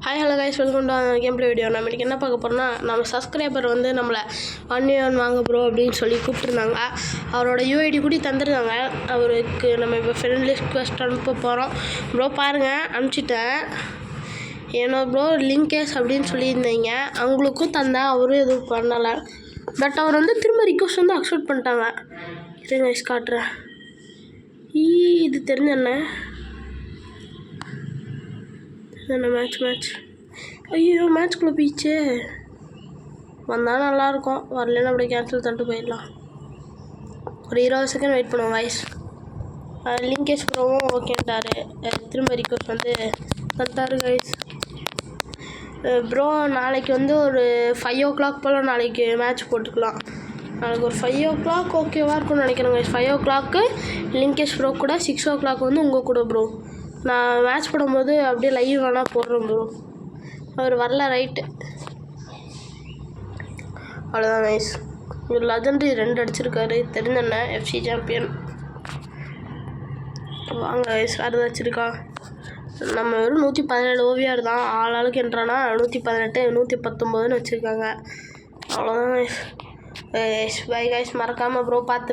Hi hello guys, welcome to game play video. நம்ம இன்றைக்கி என்ன பார்க்க போகிறோம்னா, நம்ம சப்ஸ்கிரைபர் வந்து நம்மளை 1v1 வாங்க ப்ரோ அப்படின்னு சொல்லி கூப்பிட்டுருந்தாங்க. அவரோட யூஐடி கூட தந்துருந்தாங்க. அவருக்கு நம்ம இப்போ ஃப்ரெண்ட் ரிக்வெஸ்ட் அனுப்ப போகிறோம். ப்ரோ பாருங்கள், அனுப்பிச்சிட்டேன். ஏன்னா ப்ரோ லிங்கேஸ் அப்படின்னு சொல்லியிருந்தீங்க, அவங்களுக்கும் தந்தேன். அவரும் எதுவும் பண்ணலை. பட் அவர் வந்து திரும்ப ரிக்வெஸ்ட் வந்து அக்செப்ட் பண்ணிட்டாங்க. சரி கைஸ் காட்டுறேன். இது தெரிஞ்ச என்ன மேட்ச் ஐயோ மேட்ச்குள்ளே போயிடுச்சு. வந்தால் நல்லாயிருக்கும், வரலன்னா அப்படியே கேன்சல் பண்ணிட்டு போயிடலாம். ஒரு 20 செகண்ட் வெயிட் பண்ணுவோம் கைஸ். லிங்கேஷ் ப்ரோவும் ஓகேன்ட்டாரு. திரும்ப ரிக்வெஸ்ட் வந்து தந்தாரு கைஸ். ப்ரோ நாளைக்கு வந்து ஒரு 5 o'clock போல் நாளைக்கு மேட்ச் போட்டுக்கலாம். நாளைக்கு ஒரு 5 o'clock ஓகேவாக இருக்கும்னு நினைக்கிறேன் கைஸ். 5 o'clock லிங்கேஷ் ப்ரோ கூட, 6 o'clock வந்து உங்கள் கூட ப்ரோ. நான் மேட்ச் போடும்போது அப்படியே லைவ் வேணால் போடுறேன் ப்ரோ. அவர் வரல, ரைட்டு. அவ்வளோதான் கைஸ். இவர் லெஜெண்டரி 2 அடிச்சிருக்காரு. தெரிஞ்சண்ண எஃப்சி சாம்பியன். வாங்க கைஸ், வேறு ஏதாச்சும் இருக்கா? நம்ம வெறும் 117 ஓவியார் தான். ஆளுக்கு என்றானா 118 119ன்னு வச்சுருக்காங்க. அவ்வளோதான் கைஸ். பை கைஸ், மறக்காமல் ப்ரோ பார்த்து